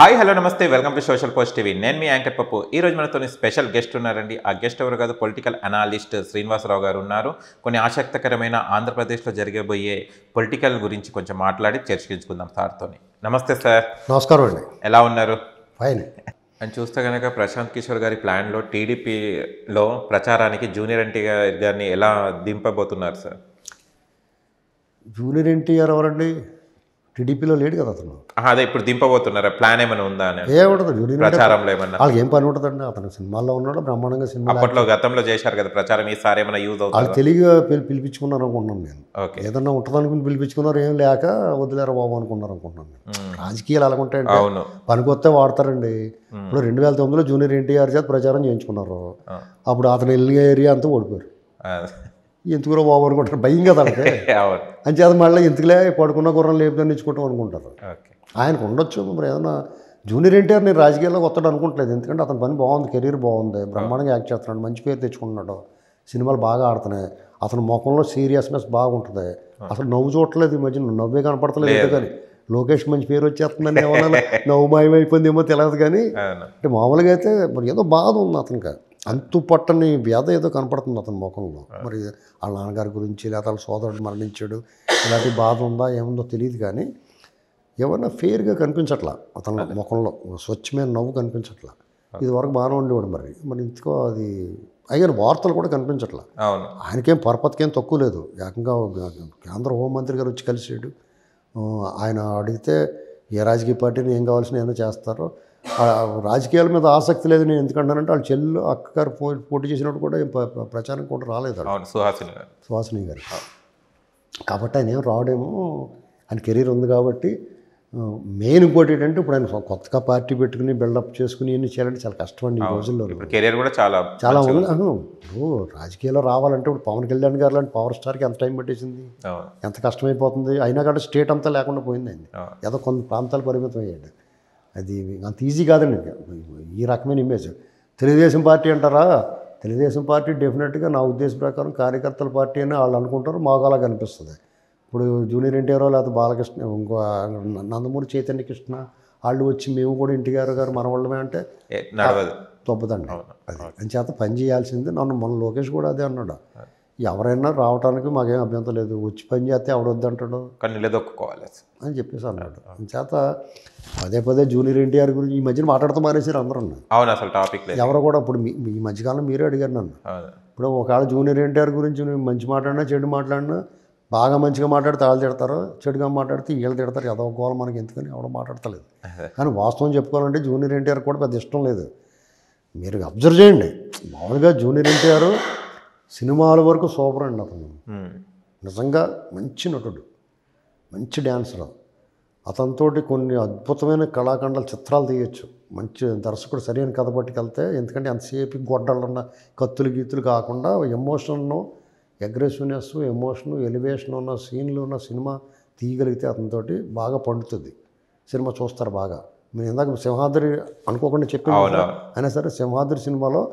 Hi hello నమస్తే welcome to social post TV. నేను మీ యాంకర్ పప్పు. ఈ రోజు మనతో స్పెషల్ గెస్ట్ ఉన్నారండి. ఆ గెస్ట్ ఎవరు కాదు, పొలిటికల్ అనాలిస్ట్ శ్రీనివాసరావు గారు ఉన్నారు. కొన్ని ఆసక్తికరమైన ఆంధ్రప్రదేశ్లో జరిగబోయే పొలిటికల్ గురించి కొంచెం మాట్లాడి చర్చించుకుందాం సార్తో. నమస్తే సార్. నమస్కారం అండి. ఎలా ఉన్నారు? ఫైన్. అని చూస్తే కనుక ప్రశాంత్ కిషోర్ గారి ప్లాన్లో టీడీపీలో ప్రచారానికి జూనియర్ ఎన్టీఆర్ గారిని ఎలా దింపబోతున్నారు సార్? జూనియర్ ఎన్టీఆర్ ఎవరండి? టీడీపీలో లేడు కదా అతను. అదే ఇప్పుడు దింపబోతున్నారా? ప్లాన్ ఏమైనా ఉందా అని ఏముంటుంది జూనియర్ ప్రచారంలో? ఏమన్నా వాళ్ళకి ఏం పని ఉంటుందండి? అతను సినిమాల్లో ఉన్నాడు, బ్రహ్మాండంగా సినిమా. అప్పట్లో గతంలో చేశారు కదా ప్రచారం, ఈసారి ఏమైనా యూజ్ అవుతుంది? వాళ్ళు తెలివిగా పిలిపించుకున్నారు అనుకుంటున్నాను నేను. ఓకే, ఏదన్నా ఉంటుంది అనుకుని పిలిపించుకున్నారు, ఏం లేక వదిలేరా బాబు అనుకున్నారు అనుకుంటున్నాను నేను. రాజకీయాలు అలాగుంటాయంటే అవును, పనికొస్తే వాడతారండి. ఇప్పుడు 2009లో జూనియర్ ఎన్టీఆర్ చేత ప్రచారం చేయించుకున్నారు. అప్పుడు అతను వెళ్ళిన ఏరియా అంతా ఓడిపోయారు. ఎందుకురా బాబు అనుకుంటారు, భయం కదా అంటే. అని చేత మళ్ళీ ఎందుకులే పడుకున్న గుర్రం లేపుదని ఇచ్చుకుంటాం అనుకుంటారు. ఆయనకు ఉండొచ్చు. మరి ఏదన్నా జూనియర్ ఎన్టీఆర్ నేను రాజకీయాల్లో వస్తాడు అనుకుంటలేదు. ఎందుకంటే అతని పని బాగుంది, కెరీర్ బాగుంది, బ్రహ్మాండంగా యాక్ట్ చేస్తున్నాడు, మంచి పేరు తెచ్చుకుంటున్నాడు, సినిమాలు బాగా ఆడుతున్నాయి, అతని ముఖంలో సీరియస్నెస్ బాగుంటుంది. అసలు నవ్వు చూడట్లేదు ఈ మధ్యన, నవ్వే కనపడతలేదు. కానీ లోకేష్ మంచి పేరు వచ్చేస్తుందని ఏమన్నా నవ్వు మాయమైపోయిందేమో తెలియదు. కానీ అంటే మామూలుగా అయితే మరి ఏదో బాధ ఉంది అతనికి, అంతు పట్టని వ్యాధ ఏదో కనపడుతుంది అతని ముఖంలో. మరి వాళ్ళ నాన్నగారి గురించి లేదా వాళ్ళ సోదరుడు మరణించాడు, ఇలాంటి బాధ ఉందా ఏముందో తెలియదు. కానీ ఏమన్నా ఫెయిర్గా కనిపించట్లా అతని ముఖంలో, స్వచ్ఛమైన నవ్వు కనిపించట్లా. ఇది వరకు బాగానే ఉండేవాడు. మరి ఇంతకో అది అయిన వార్తలు కూడా కనిపించట్లా. ఆయనకేం పరపతికేం తక్కువ లేదు. ఏకంగా కేంద్ర హోంమంత్రి గారు వచ్చి కలిసాడు. ఆయన అడిగితే ఏ రాజకీయ పార్టీని ఏం కావాల్సిన ఏదో చేస్తారో. రాజకీయాల మీద ఆసక్తి లేదు. నేను ఎందుకంటానంటే వాళ్ళ చెల్లు అక్కగారు పోటీ చేసినప్పుడు కూడా ప్రచారం కూడా రాలేదు సుహాసిని గారు. కాబట్టి ఆయన ఏం రావడేమో, ఆయన కెరీర్ ఉంది కాబట్టి. మెయిన్ ఇంకోటి ఏంటంటే ఇప్పుడు ఆయన కొత్తగా పార్టీ పెట్టుకుని బిల్డప్ చేసుకుని ఇవన్నీ చేయాలంటే చాలా కష్టం అండి ఈ రోజుల్లో. కెరీర్ కూడా చాలా ఉంది. ఇప్పుడు రాజకీయాల్లో రావాలంటే ఇప్పుడు పవన్ కళ్యాణ్ గారు లాంటి పవర్ స్టార్కి ఎంత టైం పట్టేసింది, ఎంత కష్టమైపోతుంది. అయినా కానీ స్టేట్ అంతా లేకుండా పోయిందండి, ఏదో కొన్ని ప్రాంతాలు పరిమితం అయ్యాడు. అది అంత ఈజీ కాదండి ఈ రకమైన ఇమేజ్. తెలుగుదేశం పార్టీ అంటారా? తెలుగుదేశం పార్టీ డెఫినెట్గా నా ఉద్దేశం ప్రకారం కార్యకర్తల పార్టీ అని వాళ్ళు అనుకుంటారు, మాకు అలా కనిపిస్తుంది. ఇప్పుడు జూనియర్ ఎన్టీఆర్ లేకపోతే బాలకృష్ణ, ఇంకో నందమూరి చైతన్య కృష్ణ వాళ్ళు వచ్చి మేము కూడా ఎన్టీఆర్ గారు మన వాళ్ళమే అంటే తప్పదండి. అది అని చేత పని చేయాల్సింది. మన లోకేష్ కూడా అదే అన్నాడు, ఎవరైనా రావడానికి మాకేం అభ్యంతరం లేదు, వచ్చి పని చేస్తే ఎవడొద్దంటాడు కానీ నిలదొక్కుకోవాలి అని చెప్పేసి అన్నాడు. చేత పదే పదే జూనియర్ ఎన్టీఆర్ గురించి ఈ మధ్యన మాట్లాడుతూ మానేసారు అందరూ. అవును, అసలు టాపిక్ ఎవరో కూడా. ఇప్పుడు ఈ మధ్యకాలం మీరే అడిగారు నన్ను. ఇప్పుడు ఒకవేళ జూనియర్ ఎన్టీఆర్ గురించి మంచి మాట్లాడినా చెడు మాట్లాడినా, బాగా మంచిగా మాట్లాడితే వాళ్ళు తిడతారు, చెడుగా మాట్లాడితే వీళ్ళు తిడతారు. ఏదో గోల మనకి ఎందుకని ఎవడో మాట్లాడతలేదు. కానీ వాస్తవం చెప్పుకోవాలంటే జూనియర్ ఎన్టీఆర్ కూడా పెద్ద ఇష్టం లేదు. మీరు అబ్జర్వ్ చేయండి, మామూలుగా జూనియర్ ఎన్టీఆర్ సినిమాల వరకు సూపర్ అండి. అతను నిజంగా మంచి నటుడు, మంచి డ్యాన్సర్. అతనితో కొన్ని అద్భుతమైన కళాఖండాల చిత్రాలు తీయచ్చు. మంచి దర్శకుడు సరైన కథ పట్టుకెళ్తే. ఎందుకంటే ఎంతసేపు గొడ్డలున్న కత్తులు గీతులు కాకుండా ఎమోషన్ను, అగ్రెసివ్నెస్, ఎమోషను, ఎలివేషన్ ఉన్న సీన్లు ఉన్న సినిమా తీయగలిగితే అతనితోటి బాగా పండుతుంది. సినిమా చూస్తారు బాగా. మీరు ఇందాక సింహాద్రి అనుకోకుండా చెప్పాను. అయినా సరే సింహాద్రి సినిమాలో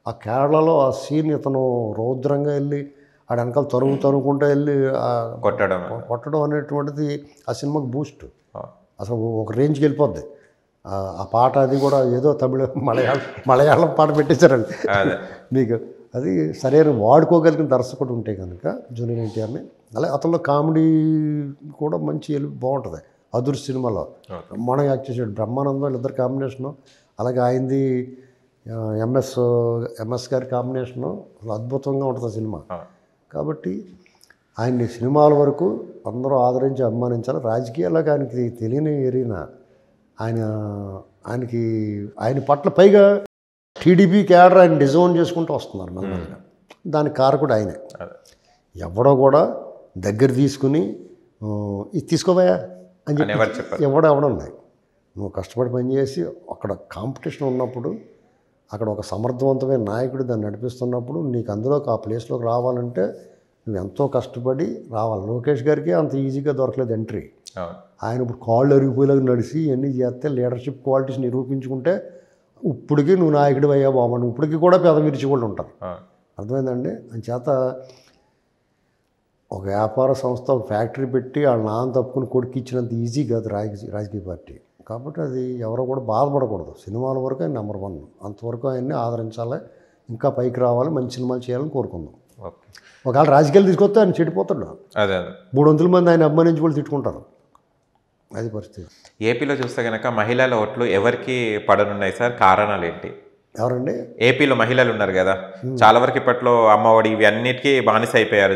ఆ కేరళలో ఆ సీన్ ఇతను రౌద్రంగా వెళ్ళి ఆడ వెనకాల తరుగుకుంటూ వెళ్ళి కొట్టడం అనేటువంటిది ఆ సినిమాకి బూస్ట్. అసలు ఒక రేంజ్కి వెళ్ళిపోద్ది ఆ పాట. అది కూడా ఏదో మలయాళం పాట పెట్టేశారండి మీకు. అది సరైన వాడుకోగలిగిన దర్శకుడు ఉంటే కనుక జూనియర్ ఎన్టీఆర్ని. అలాగే అతనిలో కామెడీ కూడా మంచి బాగుంటుంది. అదుర్స్ సినిమాలో బ్రహ్మాండంగా యాక్ట్ చేసాడు. బ్రహ్మానందం ఇద్దరు కాంబినేషను. అలాగే ఆయనది ఎంఎస్ గారి కాంబినేషను అద్భుతంగా ఉంటుంది సినిమా. కాబట్టి ఆయన్ని సినిమాల వరకు అందరూ ఆదరించి అభిమానించాలి. రాజకీయాలకు ఆయనకి తెలియని ఎరిగిన ఆయన పట్ల పైగా టీడీపీ క్యాడర్ ఆయన డిజైన్ చేసుకుంటూ వస్తున్నారు మెల్లగా. దానికి కారకుడు ఆయనే. ఎవడో కూడా దగ్గర తీసుకుని ఇది తీసుకోవయా అని చెప్పి ఎవడున్నాయి. నువ్వు కష్టపడి పనిచేసి అక్కడ కాంపిటీషన్ ఉన్నప్పుడు, అక్కడ ఒక సమర్థవంతమైన నాయకుడు దాన్ని నడిపిస్తున్నప్పుడు, నీకు అందులోకి ఆ ప్లేస్లోకి రావాలంటే నువ్వు ఎంతో కష్టపడి రావాలి. లోకేష్ గారికి అంత ఈజీగా దొరకలేదు ఎంట్రీ. ఆయన ఇప్పుడు కాళ్ళు అరిగిపోయేలాగా నడిచి ఇవన్నీ చేస్తే లీడర్షిప్ క్వాలిటీస్ నిరూపించుకుంటే ఇప్పటికీ నువ్వు నాయకుడు అయ్యా బాగుండు. ఇప్పటికీ కూడా పెద్ద విరిచి కూడా ఉంటారు. అర్థమైందండి. అంచేత ఒక వ్యాపార సంస్థ, ఒక ఫ్యాక్టరీ పెట్టి వాళ్ళ నాన్న తప్పుకుని కొడుకు ఇచ్చినంత ఈజీ కాదు రాజకీయ పార్టీ. కాబట్టి అది ఎవరో కూడా బాధపడకూడదు. సినిమాల వరకు ఆయన నెంబర్ 1, అంతవరకు ఆయన్ని ఆదరించాలి, ఇంకా పైకి రావాలి, మంచి సినిమాలు చేయాలని కోరుకుందాం. ఓకే. ఒకవేళ రాజకీయాలు తీసుకొస్తే ఆయన చెడిపోతాడు. అదే 300 మంది ఆయన అభిమానించి వాళ్ళు తిట్టుకుంటారు. అది పరిస్థితి. ఏపీలో చూస్తే కనుక మహిళల ఓట్లు ఎవరికి పడనున్నాయి సార్? కారణాలు ఏంటి? ఎవరండి? ఏపీలో మహిళలు ఉన్నారు కదా, చాలా వరకు ఇప్పట్లో అమ్మఒడి ఇవి అన్నిటికీ బానిస అయిపోయారు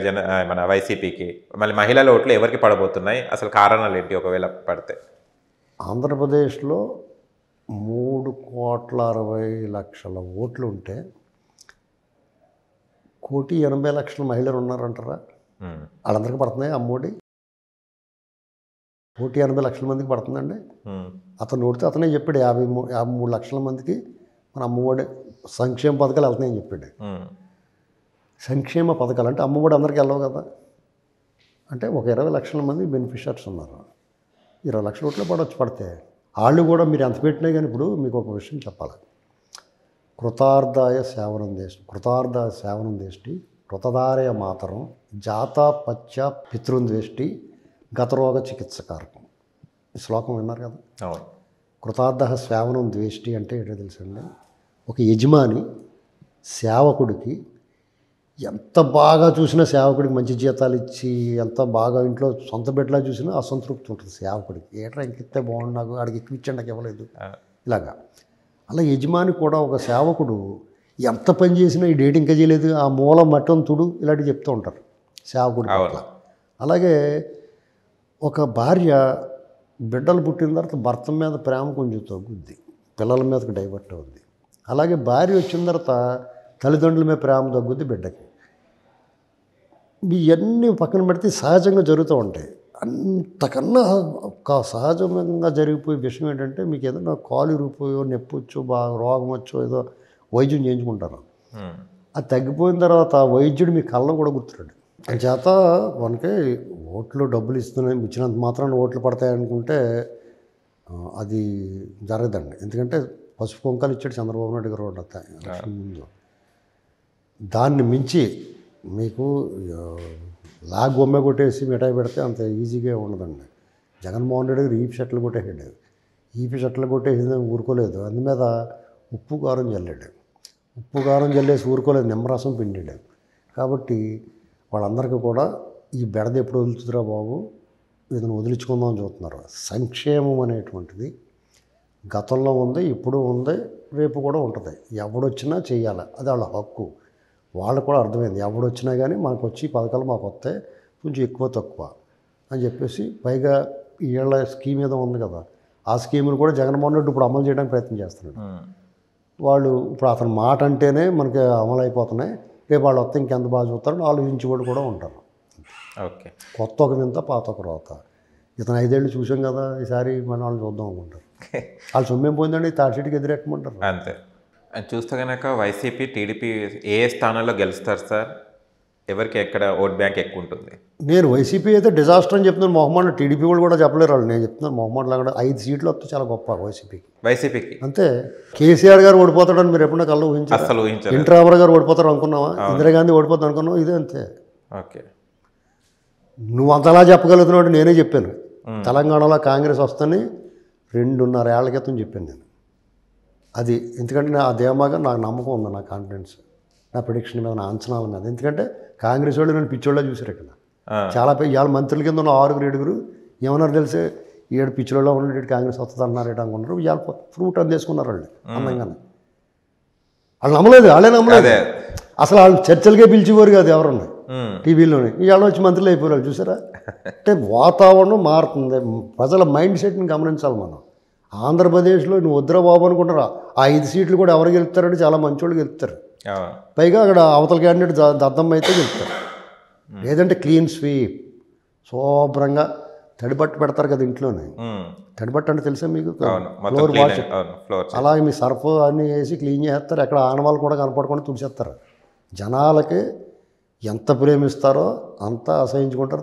మన వైసీపీకి. మళ్ళీ మహిళల ఓట్లు ఎవరికి పడబోతున్నాయి? అసలు కారణాలు ఏంటి ఒకవేళ పడితే? ఆంధ్రప్రదేశ్లో 3,60,00,000 ఓట్లు ఉంటే 1,80,00,000 మహిళలు ఉన్నారంటారా? వాళ్ళందరికీ పడుతున్నాయి అమ్మఒడి? 1,80,00,000 మందికి పడుతుందండి. అతను నోడితే అతనే చెప్పాడు 53 లక్షల మందికి మన అమ్మఒడి సంక్షేమ పథకాలు వెళ్తున్నాయని చెప్పాడు. సంక్షేమ పథకాలు అంటే అమ్మఒడి అందరికీ వెళ్ళవు కదా. అంటే ఒక 20 లక్షల మంది బెనిఫిషియర్స్ ఉన్నారు. 20 లక్షల ఓట్లు పడితే వాళ్ళు కూడా మీరు ఎంత పెట్టినా కానీ ఇప్పుడు మీకు ఒక విషయం చెప్పాలి. కృతార్థాయ సేవనం దేష్టి కృతధారయ మాతరం జాతా పచ్చ పితృంద్వేష్టి గతరోగ చికిత్సకారకం. ఈ శ్లోకం విన్నారు కదా. కృతార్థ సేవనం ద్వేష్టి అంటే ఏంటో తెలుసండి? ఒక యజమాని సేవకుడికి ఎంత బాగా చూసినా, సేవకుడికి మంచి జీతాలు ఇచ్చి ఎంత బాగా ఇంట్లో సొంత బిడ్డలా చూసినా అసంతృప్తి ఉంటుంది సేవకుడికి. ఏట్రా ఇంకెత్తే బాగుండు, నాకు ఆడికి ఎక్కువ ఇచ్చాడు, నాకు ఇవ్వలేదు, ఇలాగా. అలా యజమాని కూడా ఒక సేవకుడు ఎంత పని చేసినా ఈ డేట్ ఇంకా చేయలేదు, ఆ మూల మట్టం తుడు, ఇలాంటివి చెప్తూ ఉంటారు సేవకుడి పట్ల. అలాగే ఒక భార్య బిడ్డలు పుట్టిన తర్వాత భర్త మీద ప్రేమ కొంచెం తగ్గుద్ది, పిల్లల మీదకి డైవర్ట్ అవుద్ది. అలాగే భార్య వచ్చిన తర్వాత తల్లిదండ్రుల మీద ప్రేమ తగ్గుద్ది బిడ్డకి. ఇవన్నీ పక్కన పెడితే సహజంగా జరుగుతూ ఉంటాయి. అంతకన్నా సహజంగా జరిగిపోయే విషయం ఏంటంటే, మీకు ఏదైనా కాలు ఇరిగిపోయో, నొప్పి వచ్చో, బాగా రోగం వచ్చో ఏదో వైద్యం చేయించుకుంటారు. అది తగ్గిపోయిన తర్వాత వైద్యుడు మీ కళ్ళను కూడా గుర్తురాడు. చేత మనకి ఓట్లు డబ్బులు ఇచ్చినంత మాత్రాన ఓట్లు పడతాయి అనుకుంటే అది జరగదండి. ఎందుకంటే పసుపు కుంకాలు ఇచ్చాడు చంద్రబాబు నాయుడు గారు ఎలక్షన్ ముందు. దాన్ని మించి మీకు లాగ్ బొమ్మ కొట్టేసి మిఠాయి పెడితే అంత ఈజీగా ఉండదండి. జగన్మోహన్ రెడ్డి గారు ఈపి షర్ట్లు కొట్టేసాడు. ఈపి షర్ట్లు కొట్టేసి ఊరుకోలేదు, అందు మీద ఉప్పు కారం జల్లేసి ఊరుకోలేదు, నిమ్మరసం పిండాడు. కాబట్టి వాళ్ళందరికీ కూడా ఈ బెడద ఎప్పుడు వదులుతుందిరా బాబు, ఇతను వదిలించుకుందామని చూస్తున్నారు. సంక్షేమం అనేటువంటిది గతంలో ఉంది, ఇప్పుడు ఉంది, రేపు కూడా ఉంటుంది. ఎవడొచ్చినా చేయాలి, అది వాళ్ళ హక్కు. వాళ్ళకు కూడా అర్థమైంది, ఎవడొచ్చినా కానీ మాకు వచ్చి పథకాలు మాకు వస్తాయి, కొంచెం ఎక్కువ తక్కువ అని చెప్పేసి. పైగా వీళ్ళ స్కీమ్ ఏదో ఉంది కదా, ఆ స్కీమ్ను కూడా జగన్మోహన్ రెడ్డి ఇప్పుడు అమలు చేయడానికి ప్రయత్నం చేస్తున్నాడు. వాళ్ళు ఇప్పుడు అతని మాట అంటేనే మనకి అమలు అయిపోతున్నాయి, రేపు వాళ్ళు వస్తే ఇంకెంత బాగా చూస్తారని ఆలోచించి వాళ్ళు కూడా ఉంటారు. ఓకే. కొత్త ఒక వింత పాత ఒక రోత. ఇతను 5 ఏళ్ళు చూసాం కదా, ఈసారి మన వాళ్ళు చూద్దాం అనుకుంటారు. వాళ్ళు సొమ్మేం పోయిందండి, తాడిసీటికి ఎదురెక్కమంటారు అంతే. చూస్తే కనుక వైసీపీ టీడీపీ ఏ స్థానాల్లో గెలుస్తారు సార్? ఎవరికి ఎక్కడ ఓట్ బ్యాంక్ ఎక్కువ ఉంటుంది? నేను వైసీపీ అయితే డిజాస్టర్ అని చెప్తున్నాను మొహమ్మద్. టీడీపీ వాళ్ళు కూడా చెప్పలేరు వాళ్ళు. నేను చెప్తున్నాను మొహమ్మద్ లాగా 5 సీట్లు వస్తే చాలా గొప్ప వైసీపీకి. అంతే. కేసీఆర్ గారు ఓడిపోతాడని మీరు ఎప్పుడన్నా కళ్ళు ఊహించారు? అసలు ఊహించారు. ఎన్టీ రామారావు గారు ఓడిపోతారు అనుకున్నావా? ఇందిరాగాంధీ ఓడిపోతారు అనుకున్నావా? ఇదే అంతే. ఓకే. నువ్వు అంతలా చెప్పగలుగుతున్నావు. నేనే చెప్పాను తెలంగాణలో కాంగ్రెస్ వస్తుందని 2.5 ఏళ్ల క్రితం చెప్పాను నేను. అది ఎందుకంటే ఆ ధీమాగా నాకు నమ్మకం ఉంది, నా కాన్ఫిడెన్స్, నా ప్రిడిక్షన్ మీద, నా అంచనాల మీద. ఎందుకంటే కాంగ్రెస్ వాళ్ళు నన్ను పిచ్చోళ్ళ చూసారు ఇక్కడ. చాలా ఇవాళ మంత్రుల కింద ఉన్న 6-7 ఏమన్నారు తెలిసే, 7 పిచ్చోళ్ళలో ఉన్నట్టు కాంగ్రెస్ వస్తుంది అన్నారు అనుకున్నారు. ఇవాళ ఫ్రూట్ అందేసుకున్నారు వాళ్ళు అందంగానే. వాళ్ళు నమ్మలేదు, వాళ్ళే నమ్మలేదు. అసలు వాళ్ళు చర్చలకే పిలిచేవారు కాదు ఎవరన్నా టీవీలోనే. ఇవాళ వచ్చి మంత్రులు అయిపోయారు చూసారా. అంటే వాతావరణం మారుతుంది, ప్రజల మైండ్ సెట్ని గమనించాలి మనం. ఆంధ్రప్రదేశ్లో నువ్వు వద్దురా బాబు అనుకుంటారా, ఆ 5 సీట్లు కూడా ఎవరు గెలుస్తారంటే చాలా మంచి వాళ్ళు గెలుస్తారు. పైగా అక్కడ అవతల క్యాండిడేట్ దద్దమ్మ అయితే గెలుస్తారు. లేదంటే క్లీన్ స్వీప్, శుభ్రంగా తడిబట్టు పెడతారు కదా ఇంట్లోనే. తడిబట్టు అంటే తెలుసా మీకు? Floor wash. అలాగే మీ సర్ఫ్ అన్నీ వేసి క్లీన్ చేస్తారు. ఎక్కడ ఆనవాళ్ళు కూడా కనపడకుండా తుడిచేస్తారు. జనాలకి ఎంత ప్రేమిస్తారో అంత అసహించుకుంటారు,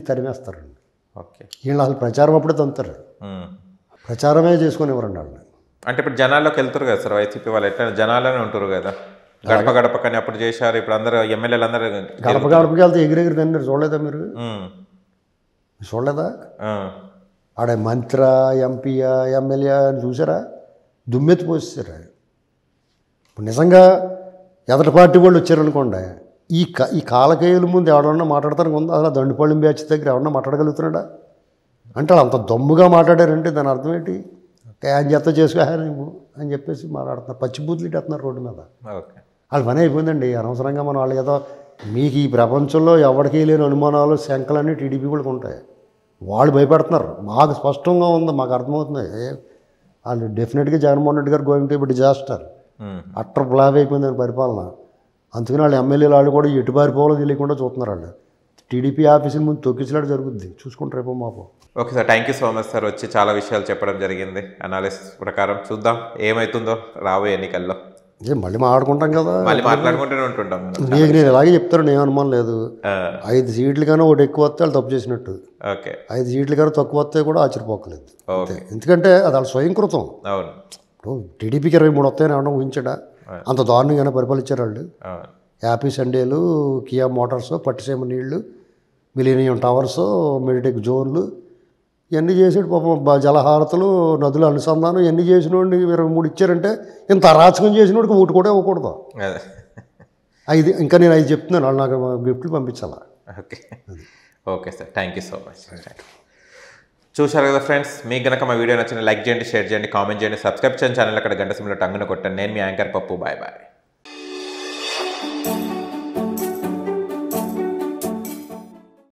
తరిమేస్తారండి. ఓకే. వీళ్ళు అసలు ప్రచారం అప్పుడే తంతారు, ప్రచారమే చేసుకునేవారండి వాళ్ళు. అంటే ఇప్పుడు జనాల్లోకి వెళ్తారు కదా సార్ వైసీపీ వాళ్ళు, ఎట్లా జనాల్లోనే ఉంటారు కదా. గడప గడప కానీ అప్పుడు చేశారు, ఇప్పుడు అందరూ ఎమ్మెల్యేలు అందరూ గడపకి వెళ్తే ఎగిరెగిరి తిన్నారు. చూడలేదా మీరు? చూడలేదా? ఆడ మంత్రి ఎంపీయా ఎమ్మెల్యే అని చూసారా, దుమ్మెత్తి పోసేసారు. ఇప్పుడు నిజంగా ఎదటి పార్టీ వాళ్ళు వచ్చారనుకోండి, ఈ కాలకేయుల ముందు ఎవడన్నా మాట్లాడతానికి ఉంది? అసలు దండుపల్లి బ్యాచ్ దగ్గర ఎవరన్నా మాట్లాడగలుగుతున్నాడా? అంటే వాళ్ళు అంత దమ్ముగా మాట్లాడారంటే దాని అర్థం ఏంటి? ఆయన చెత్త చేసుకో నువ్వు అని చెప్పేసి మాట్లాడుతున్నారు, పచ్చిబూతులు ఇట్టేస్తున్నారు రోడ్డు మీద. వాళ్ళ పని అయిపోయిందండి. అనవసరంగా మనం వాళ్ళు ఏదో మీకు ఈ ప్రపంచంలో ఎవరికీ లేని అనుమానాలు శంకలన్నీ టీడీపీ వాళ్ళకి ఉంటాయి. వాళ్ళు భయపెడుతున్నారు. మాకు స్పష్టంగా ఉంది, మాకు అర్థమవుతుంది. వాళ్ళు డెఫినెట్గా జగన్మోహన్ రెడ్డి గారు going to be disaster, utter block అయిపోయిందని పరిపాలన. అందుకని వాళ్ళు ఎమ్మెల్యేలు వాళ్ళు కూడా ఎటు పారిపోవాలో తెలియకుండా చూస్తున్నారు. వాళ్ళు టీడీపీ ఆఫీసుల ముందు తొక్కిసలాట జరుగుద్ది, చూసుకుంటారు రేపు మాపు. Okay sir, thank you so much sir. వచ్చి చాలా విషయాలు చెప్పడం జరిగింది. అనాలిసిస్ ప్రకారం చూద్దాం ఏమవుతుందో రాబోయే ఎన్నికల్లో. మళ్ళీ మాట్లాడుకుంటాం కదా, మళ్ళీ మాట్లాడుకుంటూనే ఉంటుంటాం. నేను ఇలాగే చెప్తాను, నేను అనుమానం లేదు. 5 సీట్లు కన్నా ఒకటి ఎక్కువ వస్తే వాళ్ళు తప్పు చేసినట్టు. ఓకే, 5 సీట్లు కన్నా తక్కువ వస్తే కూడా ఆశ్చర్యపోకలేదు. ఎందుకంటే అది వాళ్ళ స్వయంకృతం. అవును, ఇప్పుడు టీడీపీకి 23 వస్తాయని ఏమన్నా ఊహించడా? అంత దారుణంగానే పరిపాలించారు వాళ్ళు. హ్యాపీ సండేలు, కియా మోటార్స్, పట్టిసీమ నీళ్లు, మిలీనియం టవర్స్, మెడిటెక్ జోన్లు ఇవన్నీ చేసాడు పాపం. జలహారతులు, నదుల అనుసంధానం ఇవన్నీ చేసినోడిని 23 ఇచ్చారంటే ఇంత అరాచకం చేసినోడికి ఓటు కూడా ఇవ్వకూడదు. 5 ఇంకా నేను 5 చెప్తున్నాను, వాళ్ళు నాకు గిఫ్ట్లు పంపించాలా. Okay, okay sir, thank you so much. చూశారు కదా ఫ్రెండ్స్, మీకు కనుక మా వీడియో నచ్చిన లైక్ చేయండి, షేర్ చేయండి, కామెంట్ చేయండి, సబ్స్క్రైబ్ చేయండి ఛానల్. అక్కడ గంట సింబల్ టంగున కొట్టండి. నేను మీ యాంకర్ పప్పు. Bye bye.